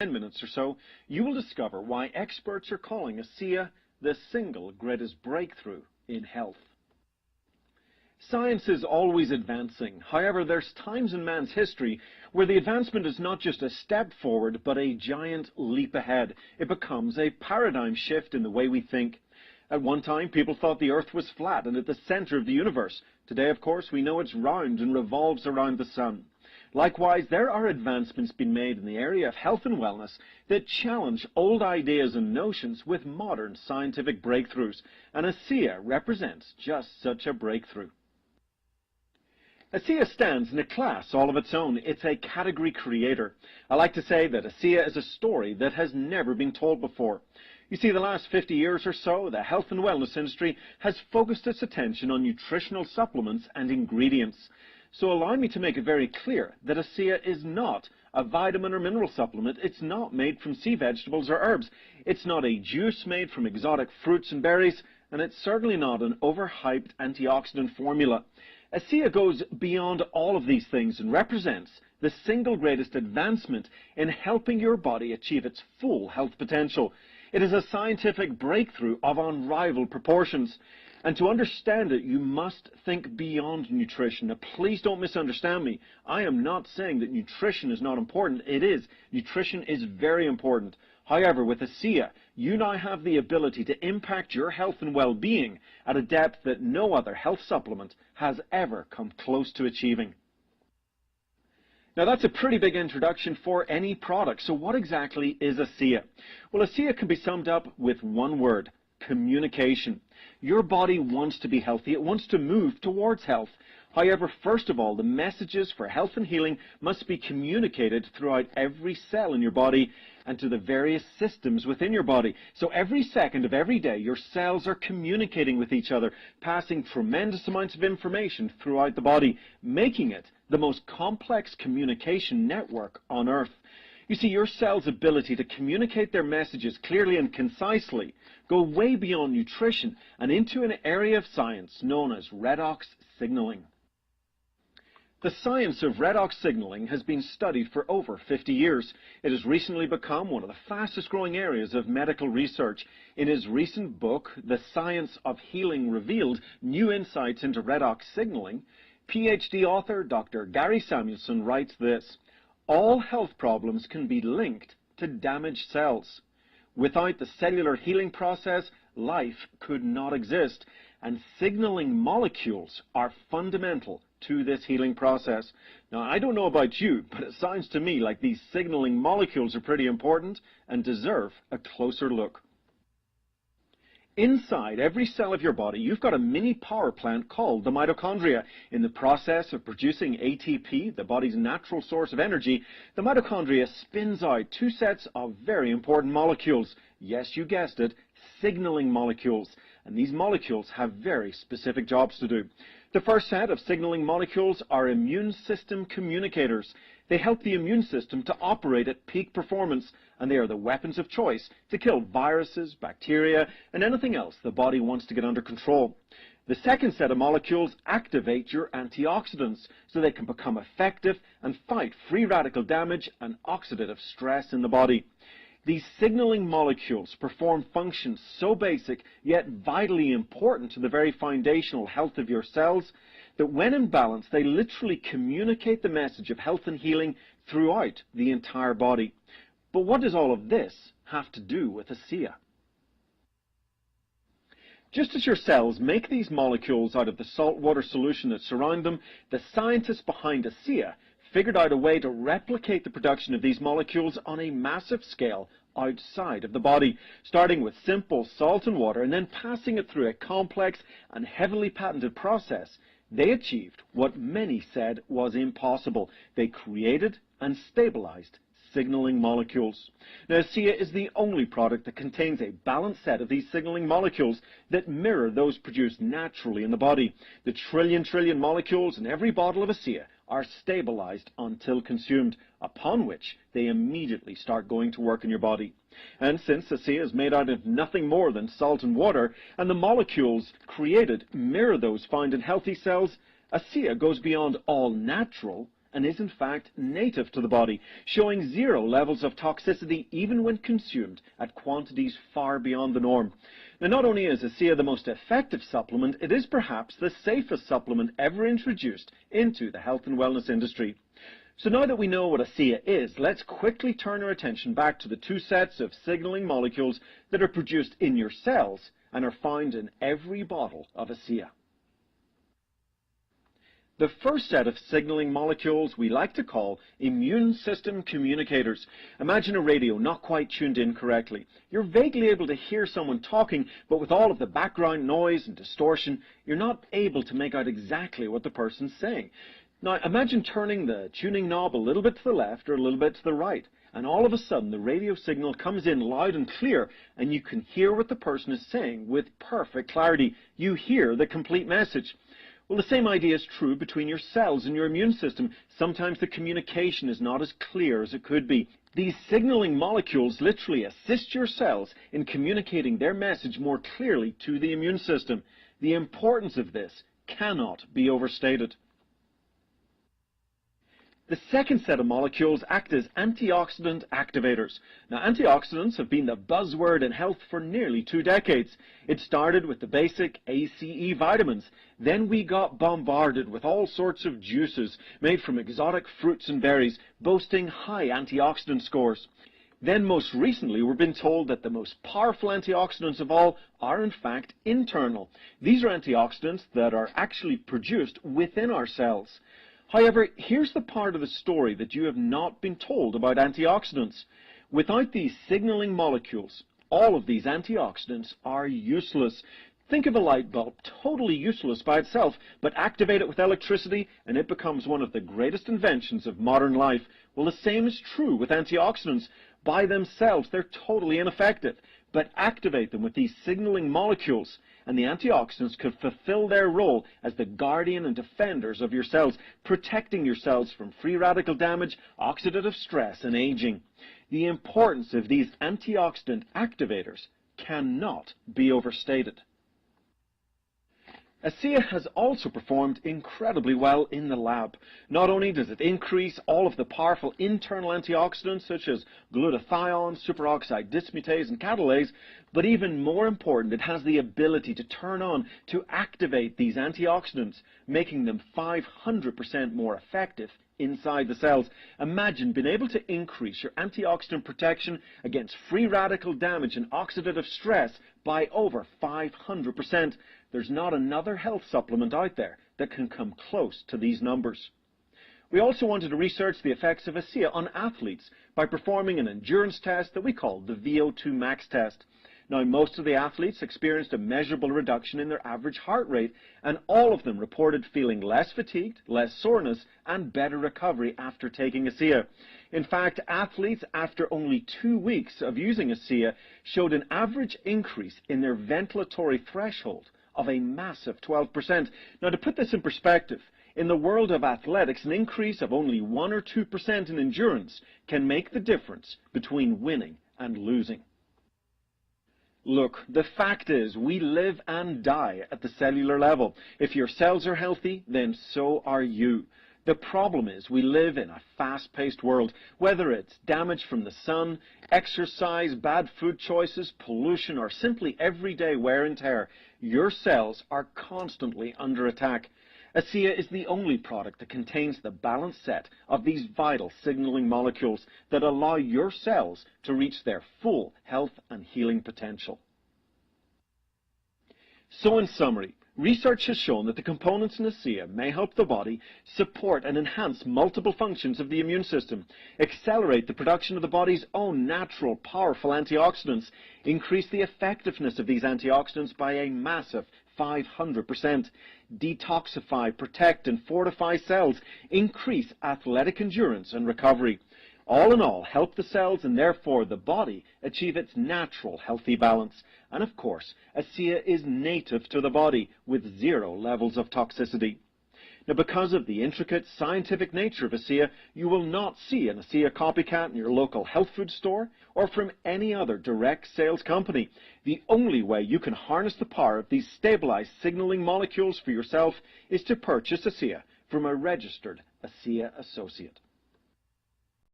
10 minutes or so, you will discover why experts are calling ASEA the single greatest breakthrough in health. Science is always advancing. However, there's times in man's history where the advancement is not just a step forward, but a giant leap ahead. It becomes a paradigm shift in the way we think. At one time, people thought the Earth was flat and at the center of the universe. Today, of course, we know it's round and revolves around the sun. Likewise, there are advancements being made in the area of health and wellness that challenge old ideas and notions with modern scientific breakthroughs, and ASEA represents just such a breakthrough. ASEA stands in a class all of its own. It's a category creator. I like to say that ASEA is a story that has never been told before. You see, the last 50 years or so, the health and wellness industry has focused its attention on nutritional supplements and ingredients. So allow me to make it very clear that ASEA is not a vitamin or mineral supplement. It's not made from sea vegetables or herbs. It's not a juice made from exotic fruits and berries, and it's certainly not an overhyped antioxidant formula. ASEA goes beyond all of these things and represents the single greatest advancement in helping your body achieve its full health potential. It is a scientific breakthrough of unrivaled proportions. And to understand it, you must think beyond nutrition. Now, please don't misunderstand me. I am not saying that nutrition is not important. It is. Nutrition is very important. However, with ASEA, you now have the ability to impact your health and well-being at a depth that no other health supplement has ever come close to achieving. Now, that's a pretty big introduction for any product. So what exactly is ASEA? Well, ASEA can be summed up with one word: communication. Your body wants to be healthy. It wants to move towards health. However, first of all, the messages for health and healing must be communicated throughout every cell in your body and to the various systems within your body. So every second of every day, your cells are communicating with each other, passing tremendous amounts of information throughout the body, making it the most complex communication network on Earth. You see, your cells' ability to communicate their messages clearly and concisely go way beyond nutrition and into an area of science known as redox signaling. The science of redox signaling has been studied for over 50 years. It has recently become one of the fastest growing areas of medical research. In his recent book, The Science of Healing Revealed: New Insights into Redox Signaling, PhD author Dr. Gary Samuelson writes this: all health problems can be linked to damaged cells. Without the cellular healing process, life could not exist, and signaling molecules are fundamental to this healing process. Now, I don't know about you, but it sounds to me like these signaling molecules are pretty important and deserve a closer look. Inside every cell of your body, you've got a mini power plant called the mitochondria. In the process of producing ATP, the body's natural source of energy, the mitochondria spins out two sets of very important molecules. Yes, you guessed it, signaling molecules. And these molecules have very specific jobs to do. The first set of signaling molecules are immune system communicators. They help the immune system to operate at peak performance, and they are the weapons of choice to kill viruses, bacteria, and anything else the body wants to get under control. The second set of molecules activate your antioxidants so they can become effective and fight free radical damage and oxidative stress in the body. These signaling molecules perform functions so basic yet vitally important to the very foundational health of your cells that when in balance they literally communicate the message of health and healing throughout the entire body. But what does all of this have to do with ASEA? Just as your cells make these molecules out of the saltwater solution that surround them, the scientists behind ASEA figured out a way to replicate the production of these molecules on a massive scale outside of the body, starting with simple salt and water and then passing it through a complex and heavily patented process. They achieved what many said was impossible. They created and stabilized signaling molecules. Now, ASEA is the only product that contains a balanced set of these signaling molecules that mirror those produced naturally in the body. The trillion molecules in every bottle of ASEA are stabilized until consumed, upon which they immediately start going to work in your body. And since ASEA is made out of nothing more than salt and water, and the molecules created mirror those found in healthy cells, ASEA goes beyond all natural and is in fact native to the body, showing zero levels of toxicity even when consumed at quantities far beyond the norm. Now, not only is ASEA the most effective supplement, it is perhaps the safest supplement ever introduced into the health and wellness industry. So now that we know what ASEA is, let's quickly turn our attention back to the two sets of signaling molecules that are produced in your cells and are found in every bottle of ASEA. The first set of signaling molecules we like to call immune system communicators. Imagine a radio not quite tuned in correctly. You're vaguely able to hear someone talking, but with all of the background noise and distortion, you're not able to make out exactly what the person's saying. Now, imagine turning the tuning knob a little bit to the left or a little bit to the right, and all of a sudden the radio signal comes in loud and clear, and you can hear what the person is saying with perfect clarity. You hear the complete message. Well, the same idea is true between your cells and your immune system. Sometimes the communication is not as clear as it could be. These signaling molecules literally assist your cells in communicating their message more clearly to the immune system. The importance of this cannot be overstated. The second set of molecules act as antioxidant activators. Now, antioxidants have been the buzzword in health for nearly 2 decades. It started with the basic ACE vitamins. Then we got bombarded with all sorts of juices made from exotic fruits and berries, boasting high antioxidant scores. Then most recently we've been told that the most powerful antioxidants of all are in fact internal. These are antioxidants that are actually produced within our cells. However, here's the part of the story that you have not been told about antioxidants. Without these signaling molecules, all of these antioxidants are useless. Think of a light bulb, totally useless by itself, but activate it with electricity and it becomes one of the greatest inventions of modern life. Well, the same is true with antioxidants. By themselves, they're totally ineffective, but activate them with these signaling molecules, and the antioxidants could fulfill their role as the guardian and defenders of your cells, protecting your cells from free radical damage, oxidative stress, and aging. The importance of these antioxidant activators cannot be overstated. ASEA has also performed incredibly well in the lab. Not only does it increase all of the powerful internal antioxidants such as glutathione, superoxide dismutase, and catalase, but even more important, it has the ability to turn on to activate these antioxidants, making them 500% more effective inside the cells. Imagine being able to increase your antioxidant protection against free radical damage and oxidative stress by over 500%. There's not another health supplement out there that can come close to these numbers. We also wanted to research the effects of ASEA on athletes by performing an endurance test that we called the VO2 max test. Now, most of the athletes experienced a measurable reduction in their average heart rate, and all of them reported feeling less fatigued, less soreness, and better recovery after taking ASEA. In fact, athletes after only 2 weeks of using ASEA showed an average increase in their ventilatory threshold of a massive 12%. Now, to put this in perspective, in the world of athletics, an increase of only 1 or 2% in endurance can make the difference between winning and losing. Look, the fact is, we live and die at the cellular level. If your cells are healthy, then so are you. The problem is we live in a fast-paced world. Whether it's damage from the sun, exercise, bad food choices, pollution, or simply everyday wear and tear, your cells are constantly under attack. ASEA is the only product that contains the balanced set of these vital signaling molecules that allow your cells to reach their full health and healing potential. So in summary, research has shown that the components in ASEA may help the body support and enhance multiple functions of the immune system, accelerate the production of the body's own natural, powerful antioxidants, increase the effectiveness of these antioxidants by a massive 500%, detoxify, protect, and fortify cells, increase athletic endurance and recovery. All in all, help the cells and therefore the body achieve its natural healthy balance. And of course, ASEA is native to the body with 0 levels of toxicity. Now, because of the intricate scientific nature of ASEA, you will not see an ASEA copycat in your local health food store or from any other direct sales company. The only way you can harness the power of these stabilized signaling molecules for yourself is to purchase ASEA from a registered ASEA associate.